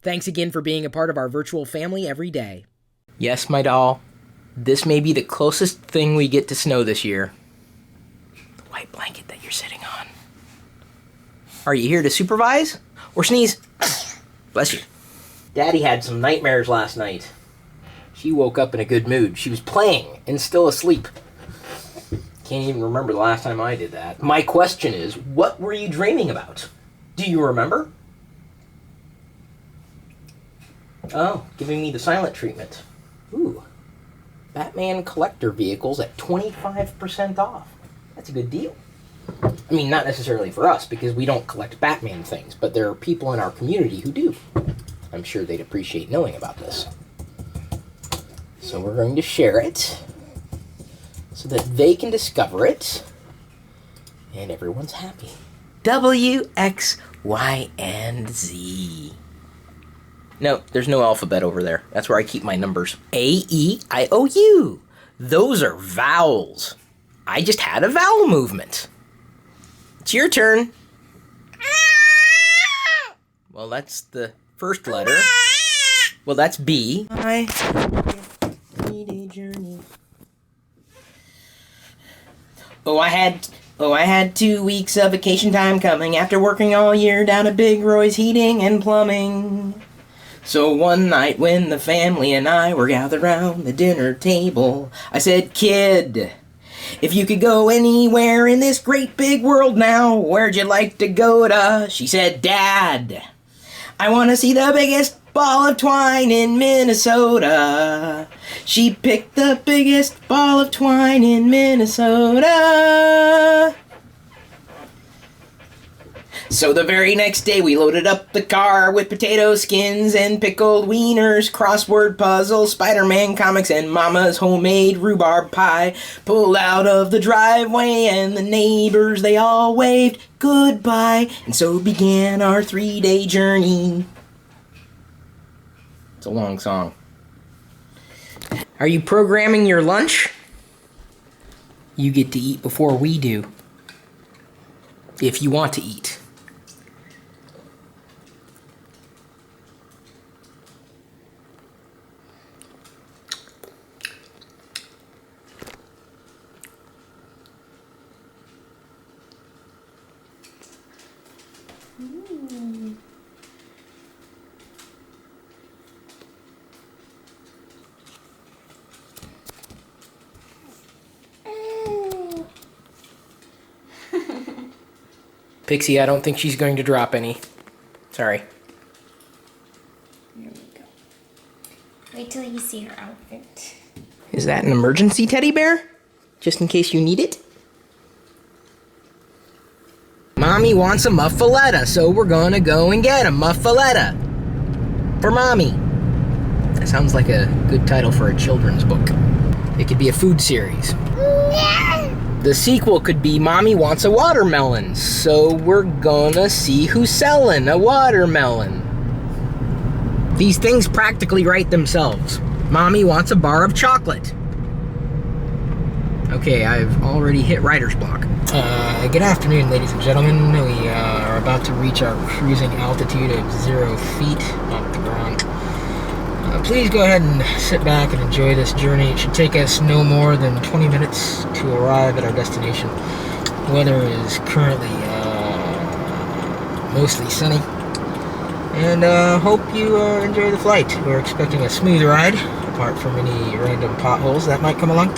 Thanks again for being a part of our virtual family every day. Yes, my doll. This may be the closest thing we get to snow this year. The white blanket that you're sitting on. Are you here to supervise? Or sneeze? Bless you. Daddy had some nightmares last night. She woke up in a good mood. She was playing and still asleep. Can't even remember the last time I did that. My question is, what were you dreaming about? Do you remember? Oh, giving me the silent treatment. Ooh. Batman collector vehicles at 25% off. That's a good deal. I mean, not necessarily for us, because we don't collect Batman things, but there are people in our community who do. I'm sure they'd appreciate knowing about this. So we're going to share it so that they can discover it and everyone's happy. W, X, Y, and Z. No, there's no alphabet over there. That's where I keep my numbers. A, E, I, O, U. Those are vowels. I just had a vowel movement. It's your turn. Well, that's the first letter. Well, that's B. My 3-day journey. Oh, I had 2 weeks of vacation time coming after working all year down at Big Roy's Heating and Plumbing. So one night when the family and I were gathered round the dinner table, I said, "Kid, if you could go anywhere in this great big world now, where'd you like to go to?" She said, "Dad, I want to see the biggest ball of twine in Minnesota." She picked the biggest ball of twine in Minnesota. So the very next day we loaded up the car with potato skins and pickled wieners, crossword puzzles, Spider-Man comics, and Mama's homemade rhubarb pie. Pulled out of the driveway and the neighbors, they all waved goodbye. And so began our 3-day journey. It's a long song. Are you programming your lunch? You get to eat before we do. If you want to eat. Pixie, I don't think she's going to drop any. Sorry. There we go. Wait till you see her outfit. Is that an emergency teddy bear? Just in case you need it? Mommy wants a Muffuletta, so we're gonna go and get a Muffuletta. For Mommy. That sounds like a good title for a children's book. It could be a food series. The sequel could be Mommy Wants a Watermelon, so we're gonna see who's selling a watermelon. These things practically write themselves. Mommy wants a bar of chocolate. Okay, I've already hit writer's block. Good afternoon, ladies and gentlemen. We are about to reach our cruising altitude of 0 feet off the ground. Please go ahead and sit back and enjoy this journey. It should take us no more than 20 minutes to arrive at our destination. The weather is currently mostly sunny. And hope you enjoy the flight. We're expecting a smooth ride, apart from any random potholes that might come along.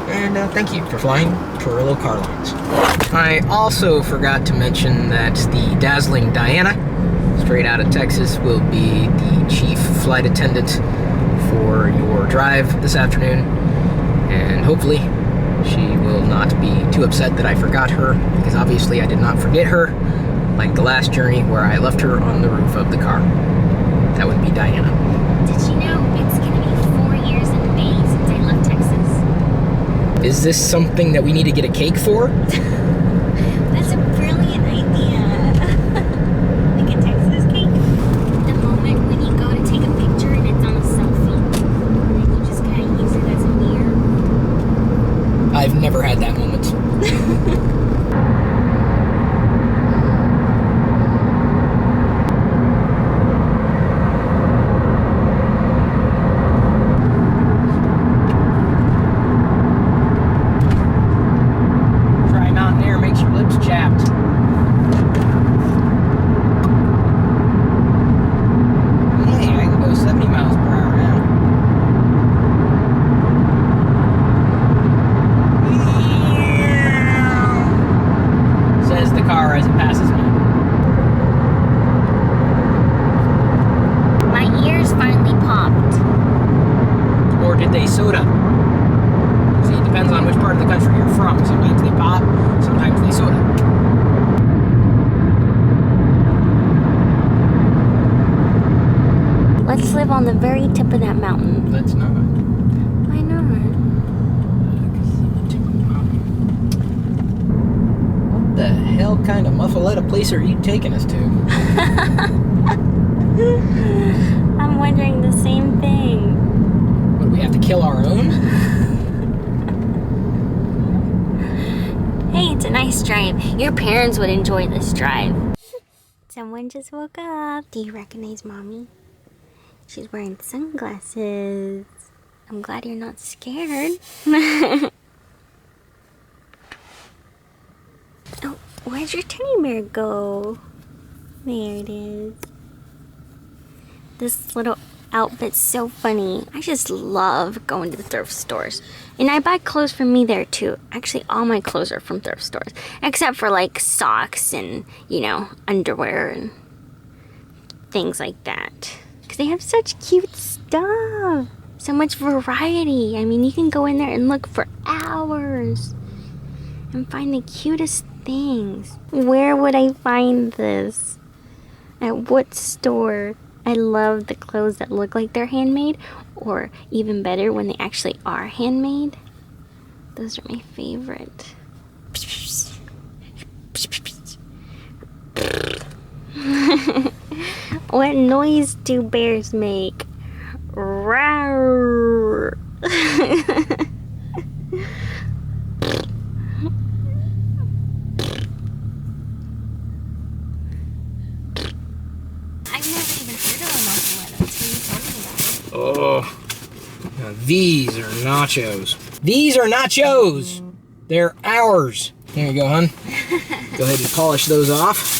And thank you for flying Pirillo Car Lines. I also forgot to mention that the dazzling Diana, straight out of Texas, will be the chief flight attendant for your drive this afternoon, and hopefully she will not be too upset that I forgot her, because obviously I did not forget her, like the last journey where I left her on the roof of the car. That would be Diana. Did you know it's gonna be 4 years in May since I left Texas? Is this something that we need to get a cake for? That's a brilliant idea. Like a Texas cake? The moment when you go to take a picture and it's on a selfie, and you just kind of use it as a mirror. I've never had that moment. soda. See, it depends on which part of the country you're from. Sometimes they pop, sometimes they soda. Let's live on the very tip of that mountain. Let's not. Why not? What the hell kind of Muffuletta place are you taking us to? I'm wondering the same thing. What, do we have to kill our own? Hey, it's a nice drive. Your parents would enjoy this drive. Someone just woke up. Do you recognize Mommy? She's wearing sunglasses. I'm glad you're not scared. Oh, where'd your teddy bear go? There it is. This little outfit's so funny. I just love going to the thrift stores. And I buy clothes from me there too. Actually, all my clothes are from thrift stores. Except for like socks and, you know, underwear and things like that. Because they have such cute stuff. So much variety. I mean, you can go in there and look for hours. And find the cutest things. Where would I find this? At what store? I love the clothes that look like they're handmade, or even better, when they actually are handmade. Those are my favorite. What noise do bears make? Roar. Oh, now these are nachos. These are nachos. They're ours. Here you go, hon. Go ahead and polish those off.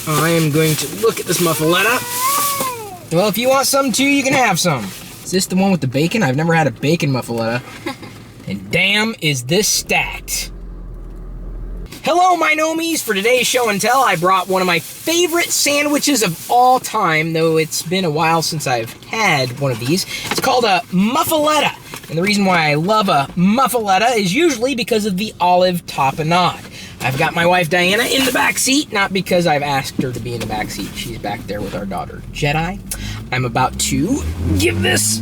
I am going to look at this Muffuletta. Well, if you want some too, you can have some. Is this the one with the bacon? I've never had a bacon Muffuletta. And damn, is this stacked. Hello, my nomies. For today's show and tell, I brought one of my favorite sandwiches of all time, though it's been a while since I've had one of these. It's called a Muffuletta. And the reason why I love a Muffuletta is usually because of the olive tapenade. I've got my wife Diana in the back seat, not because I've asked her to be in the back seat. She's back there with our daughter Jedi. I'm about to give this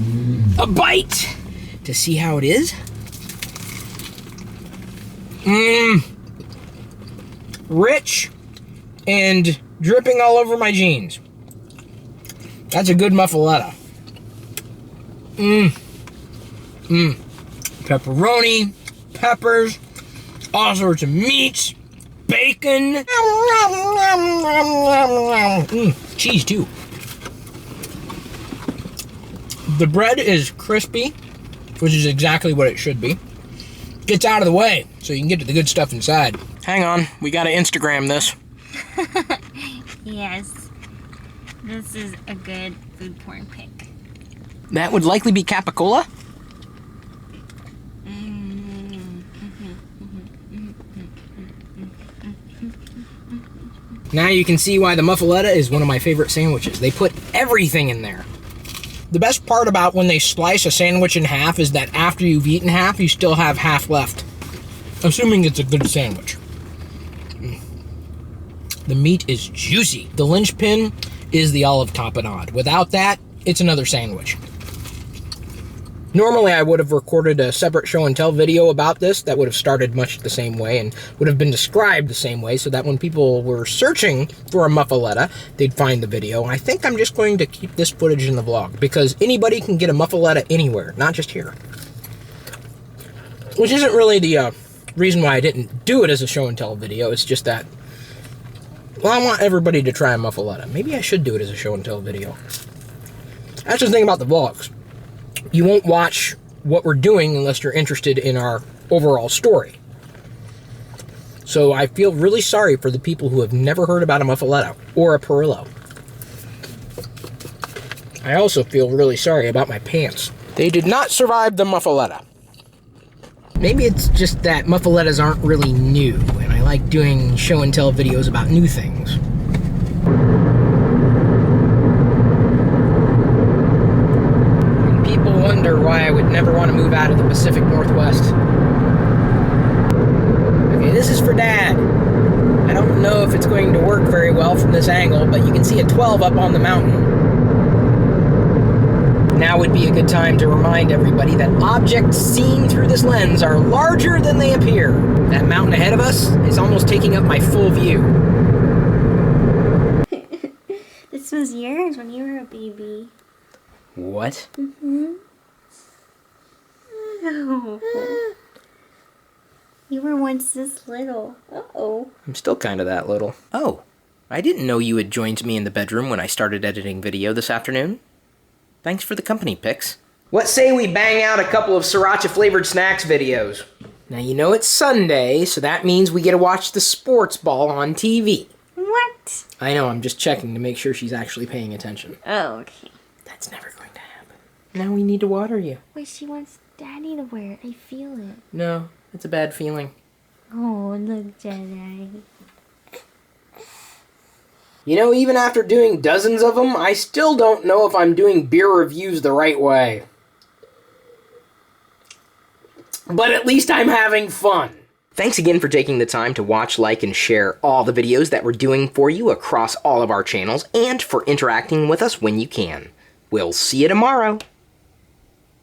a bite to see how it is. Rich and dripping all over my jeans. That's a good Muffuletta. Pepperoni, peppers, all sorts of meats, bacon, cheese too. The bread is crispy, which is exactly what it should be. Gets out of the way so you can get to the good stuff inside. Hang on, we gotta Instagram this. Yes, this is a good food porn pic. That would likely be capicola. Now you can see why the Muffuletta is one of my favorite sandwiches. They put everything in there. The best part about when they slice a sandwich in half is that after you've eaten half, you still have half left. Assuming it's a good sandwich. The meat is juicy. The linchpin is the olive tapenade. Without that, it's another sandwich. Normally, I would have recorded a separate show and tell video about this that would have started much the same way and would have been described the same way so that when people were searching for a Muffuletta, they'd find the video. I think I'm just going to keep this footage in the vlog because anybody can get a Muffuletta anywhere, not just here. Which isn't really the reason why I didn't do it as a show and tell video. It's just that, well, I want everybody to try a Muffuletta. Maybe I should do it as a show and tell video. That's the thing about the vlogs. You won't watch what we're doing unless you're interested in our overall story. So I feel really sorry for the people who have never heard about a Muffuletta or a Pirillo. I also feel really sorry about my pants. They did not survive the Muffuletta. Maybe it's just that Muffulettas aren't really new, and I like doing show and tell videos about new things. When people wonder why I would never want to move out of the Pacific Northwest. Okay, this is for Dad. I don't know if it's going to work very well from this angle, but you can see a 12 up on the mountain. Now would be a good time to remind everybody that objects seen through this lens are larger than they appear. That mountain ahead of us is almost taking up my full view. This was yours when you were a baby. What? Mm-hmm. Oh. You were once this little. Uh-oh. I'm still kind of that little. Oh, I didn't know you had joined me in the bedroom when I started editing video this afternoon. Thanks for the company, Pix. What say we bang out a couple of sriracha-flavored snacks videos? Now, you know it's Sunday, so that means we get to watch the sports ball on TV. What? I know, I'm just checking to make sure she's actually paying attention. Oh, okay. That's never going to happen. Now we need to water you. Wait, she wants Daddy to wear it. I feel it. No, it's a bad feeling. Oh, look, Jedi. You know, even after doing dozens of them, I still don't know if I'm doing beer reviews the right way. But at least I'm having fun. Thanks again for taking the time to watch, like, and share all the videos that we're doing for you across all of our channels, and for interacting with us when you can. We'll see you tomorrow.